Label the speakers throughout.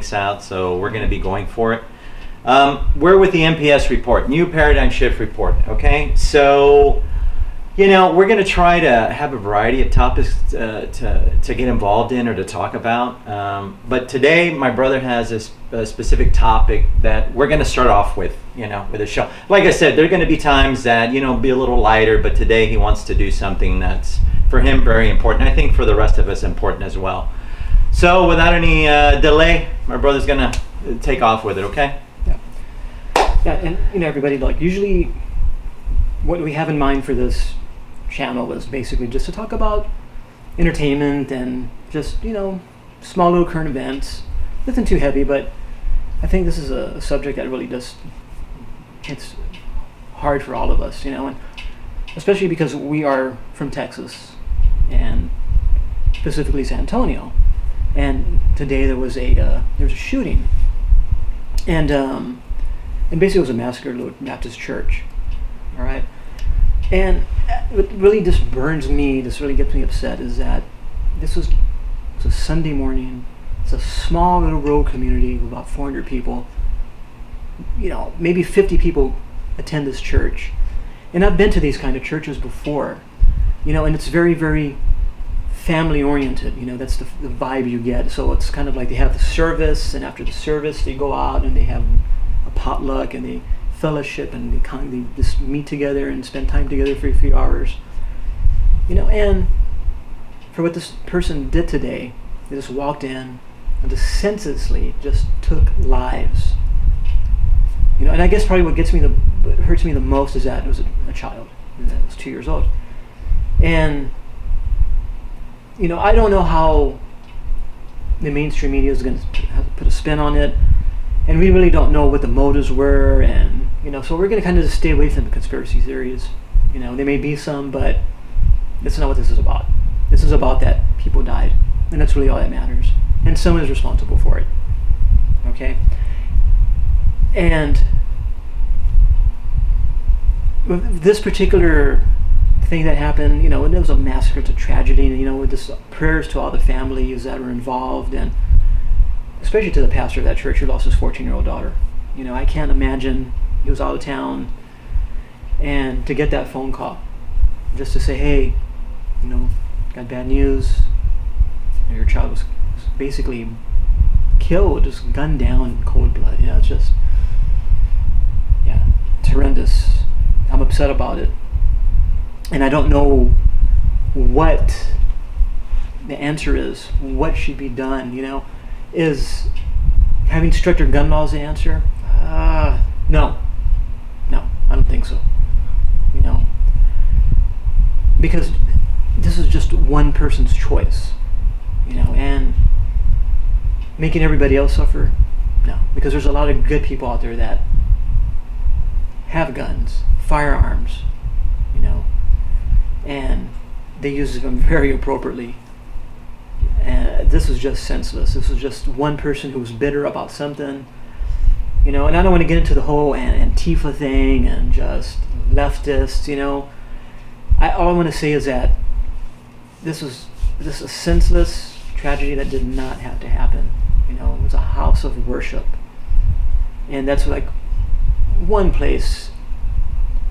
Speaker 1: links out, so we're going to be going for it. We're with the NPS report, New Paradigm Shift Report, okay? So, you know, we're going to try to have a variety of topics to get involved in or to talk about. But today, my brother has a specific topic that we're going to start off with, you know, with a show. Like I said, there are going to be times that, you know, be a little lighter, but today he wants to do something that's, for him, very important. I think for the rest of us, important as well. So, without any delay, my brother's going to take off with it, okay?
Speaker 2: Yeah, and, you know, everybody, like, usually what we have in mind for this channel is basically just to talk about entertainment and just, you know, small little current events. Nothing too heavy, but I think this is a subject that really just, it's hard for all of us, you know, and especially because we are from Texas and specifically San Antonio. And today there was a shooting, and basically it was a massacre at a Baptist church. All right. And what really just burns me, this really gets me upset, is that it's a Sunday morning. It's a small little rural community with about 400 people. You know, maybe 50 people attend this church. And I've been to these kind of churches before, you know, and it's very, very family oriented. You know, that's the vibe you get. So it's kind of like they have the service, and after the service they go out and they have a potluck and they fellowship, and they just meet together and spend time together for a few hours, you know. And for what this person did today, they just walked in and just senselessly just took lives, you know. And I guess probably what hurts me the most is that it was a child, and that was 2 years old. And you know, I don't know how the mainstream media is going to put a spin on it, and we really don't know what the motives were, and you know, so we're going to kind of just stay away from the conspiracy theories. You know, there may be some, but that's not what this is about. This is about that people died, and that's really all that matters. And someone is responsible for it. Okay? And with this particular thing that happened, you know, and it was a massacre, it's a tragedy, and you know, with this prayers to all the families that were involved, and especially to the pastor of that church who lost his 14-year-old daughter. You know, I can't imagine. He was out of town, and to get that phone call, just to say, hey, you know, got bad news. Your child was basically killed, just gunned down in cold blood. Yeah, it's just, yeah, it's horrendous. I'm upset about it. And I don't know what the answer is, what should be done, you know. Is having stricter gun laws the answer? No, I don't think so. You know, because this is just one person's choice, you know, and making everybody else suffer? No, because there's a lot of good people out there that have guns, firearms, you know, and they use them very appropriately. And this is just senseless. This is just one person who was bitter about something, you know. And I don't want to get into the whole Antifa thing and just leftists, you know. All I want to say is that this is a senseless tragedy that did not have to happen. You know, it was a house of worship, and that's like one place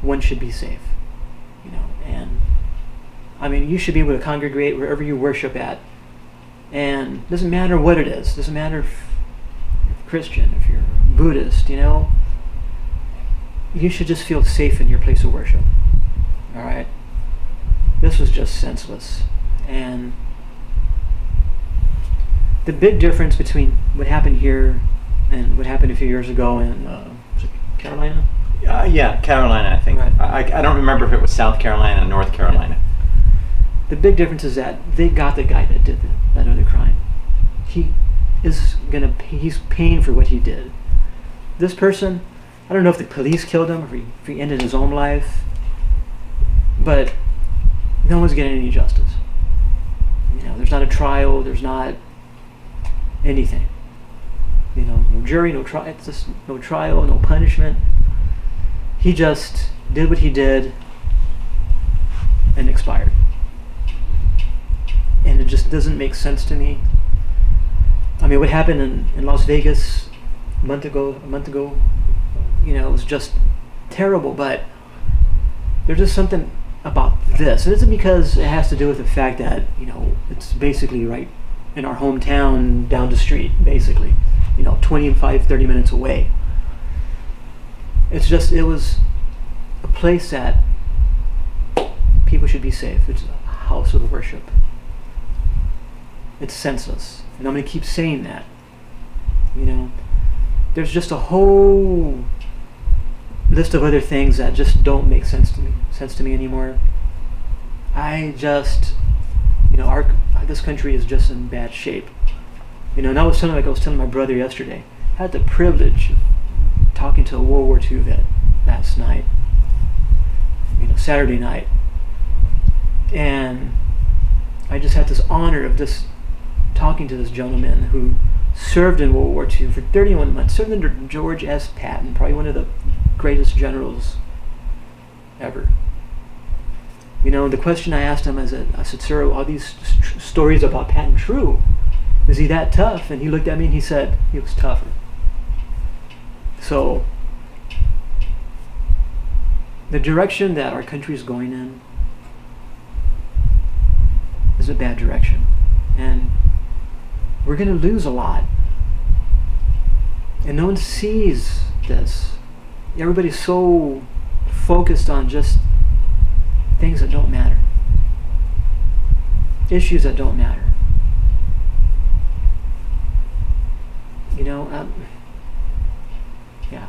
Speaker 2: one should be safe, you know. And I mean, you should be able to congregate wherever you worship at. And it doesn't matter what it is. It doesn't matter if you're Christian, if you're Buddhist, you know. You should just feel safe in your place of worship. All right? This was just senseless. And the big difference between what happened here and what happened a few years ago in was it Carolina?
Speaker 1: Yeah, Carolina, I think. Right. I don't remember if it was South Carolina or North Carolina.
Speaker 2: Yeah. The big difference is that they got the guy that did that other crime. He's paying for what he did. This person, I don't know if the police killed him, or if he ended his own life, but no one's getting any justice. You know, there's not a trial, there's not anything. You know, no jury, no trial, it's just no trial, no punishment. He just did what he did and expired. And it just doesn't make sense to me. mean, what happened in Las Vegas a month ago, it was just terrible. But there's just something about this. And it's because it has to do with the fact that, it's basically right in our hometown down the street, basically, 25, 30 minutes away. It was a place that people should be safe. It's a house of worship. It's senseless. And I'm going to keep saying that. There's just a whole list of other things that just don't make sense to me anymore. I just, this country is just in bad shape. And I was telling my brother yesterday, I had the privilege of talking to a World War II vet last night, Saturday night. And I just had this honor of just talking to this gentleman who served in World War II for 31 months, served under George S. Patton, probably one of the greatest generals ever. The question I asked him, I said, sir, are all these stories about Patton true? Is he that tough? And he looked at me and he said, he was tougher. So, the direction that our country is going in is a bad direction. And we're going to lose a lot. And no one sees this. Everybody's so focused on just things that don't matter. Issues that don't matter. Yeah.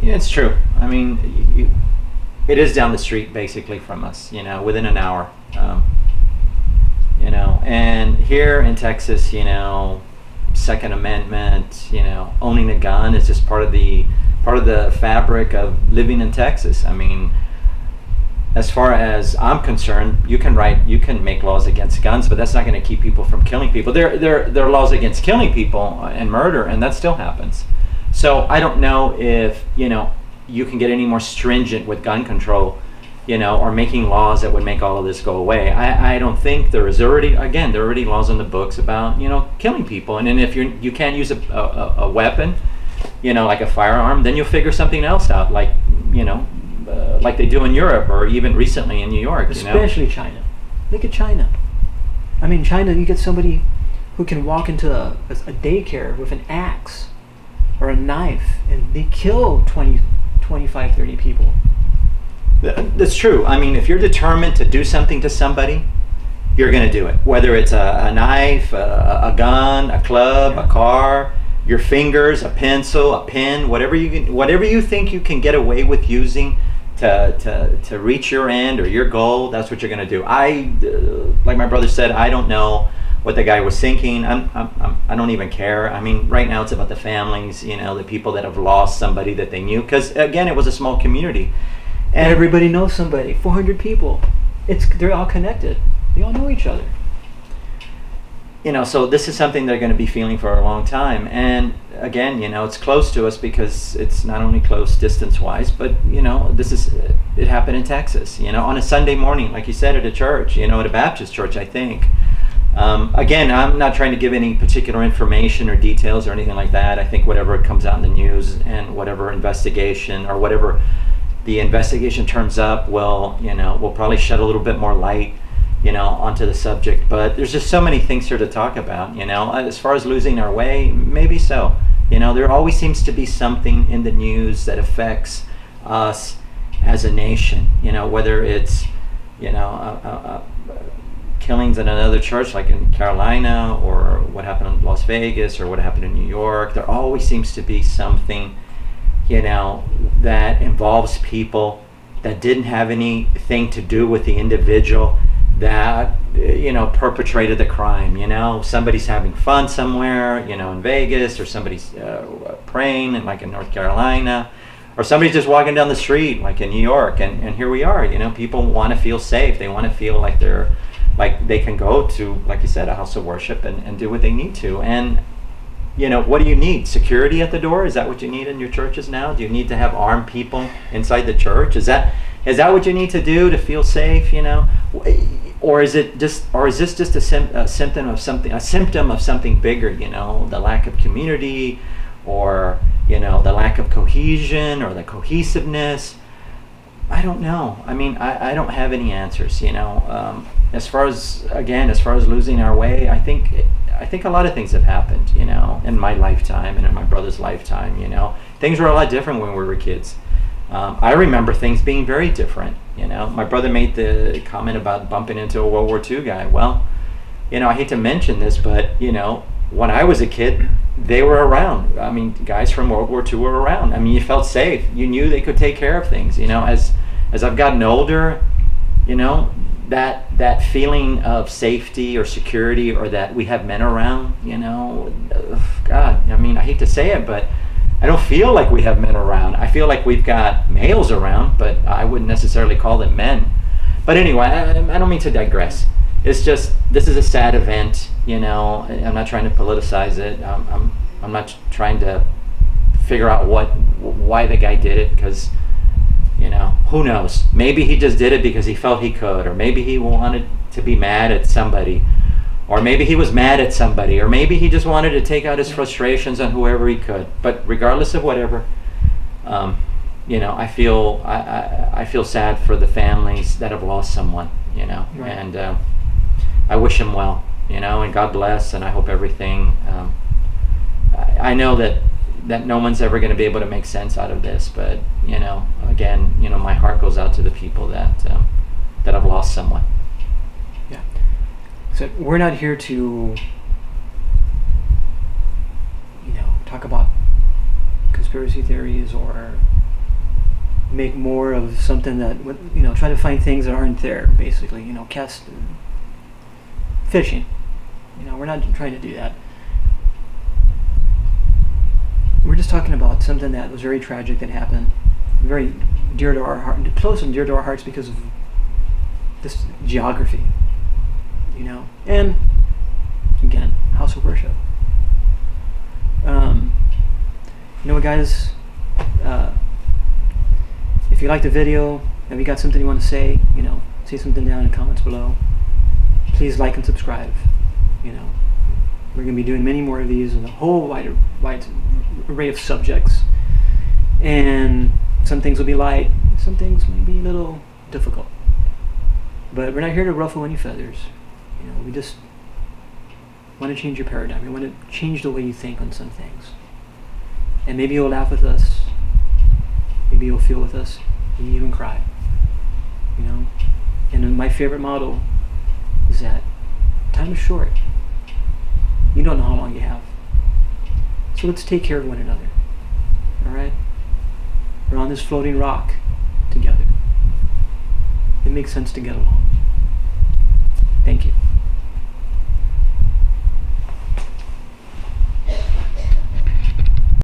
Speaker 1: Yeah, it's true. I mean, it is down the street basically from us, within an hour. And here in Texas, Second Amendment, owning a gun is just part of the fabric of living in Texas. I mean, as far as I'm concerned, you can make laws against guns, but that's not going to keep people from killing people. There are laws against killing people and murder, and that still happens. So I don't know if you can get any more stringent with gun control, or making laws that would make all of this go away. I don't think there are already laws in the books about killing people, and then if you can't use a weapon, like a firearm, then you'll figure something else out, like like they do in Europe or even recently in New York.
Speaker 2: Especially China. Look at China. I mean, China, you get somebody who can walk into a daycare with an axe or a knife and they kill 20, 25, 30 people.
Speaker 1: That's true. I mean, if you're determined to do something to somebody, you're going to do it. Whether it's a knife, a gun, a club, a car, your fingers, a pencil, a pen, whatever you think you can get away with using to reach your end or your goal, that's what you're going to do. Like my brother said, I don't know what the guy was thinking. I don't even care. I mean, right now it's about the families, the people that have lost somebody that they knew, because again, it was a small community.
Speaker 2: And everybody knows somebody. 400 people. They're all connected. They all know each other.
Speaker 1: So this is something they're going to be feeling for a long time. And again, it's close to us because it's not only close distance-wise, but it happened in Texas. On a Sunday morning, like you said, at a church. At a Baptist church, I think. Again, I'm not trying to give any particular information or details or anything like that. I think whatever comes out in the news and whatever investigation or whatever the investigation turns up will probably shed a little bit more light, onto the subject. But there's just so many things here to talk about, as far as losing our way, maybe so. There always seems to be something in the news that affects us as a nation, whether it's, killings in another church like in Carolina, or what happened in Las Vegas, or what happened in New York. There always seems to be something that involves people that didn't have anything to do with the individual that perpetrated the crime. Somebody's having fun somewhere, in Vegas, or somebody's praying in North Carolina, or somebody's just walking down the street like in New York, and here we are. People want to feel safe. They want to feel like they can go to, like you said, a house of worship and do what they need to. And what do you need? Security at the door? Is that what you need in your churches now? Do you need to have armed people inside the church? Is that what you need to do to feel safe? or is this just a symptom of something bigger? The lack of community, or the lack of cohesion, or the cohesiveness. I don't know. I mean, I don't have any answers. As far as losing our way, I think a lot of things have happened. In my lifetime and in my brother's lifetime. Things were a lot different when we were kids. I remember things being very different. My brother made the comment about bumping into a World War II guy. Well, I hate to mention this, but when I was a kid, they were around. I mean, guys from World War II were around. I mean, you felt safe. You knew they could take care of things. As I've gotten older, that feeling of safety or security, or that we have men around. God, I mean, I hate to say it, but I don't feel like we have men around. I feel like we've got males around, but I wouldn't necessarily call them men. But anyway, I don't mean to digress. It's just, this is a sad event. I'm not trying to politicize it. I'm not trying to figure out why the guy did it, because who knows? Maybe he just did it because he felt he could, or maybe he wanted to be mad at somebody, or maybe he was mad at somebody, or maybe he just wanted to take out his frustrations on whoever he could. But regardless of whatever, I feel sad for the families that have lost someone.
Speaker 2: Right.
Speaker 1: And I wish him well. And God bless, and I hope everything. I know that no one's ever going to be able to make sense out of this, but again, my heart goes out to the people that have lost someone.
Speaker 2: Yeah. So we're not here to, talk about conspiracy theories, or make more of something that, try to find things that aren't there, basically, cast fishing. We're not trying to do that. We're just talking about something that was very tragic that happened, very dear to our heart, close and dear to our hearts because of this geography, and again, house of worship. Guys, if you liked the video, if you got something you want to say, say something down in the comments below. Please like and subscribe. We're going to be doing many more of these, and a whole wide array of subjects. And some things will be light, some things may be a little difficult. But we're not here to ruffle any feathers. We just want to change your paradigm. We want to change the way you think on some things. And maybe you'll laugh with us. Maybe you'll feel with us. Maybe even cry. And my favorite motto is that time is short. You don't know how long you have. So let's take care of one another. All right? We're on this floating rock together. It makes sense to get along.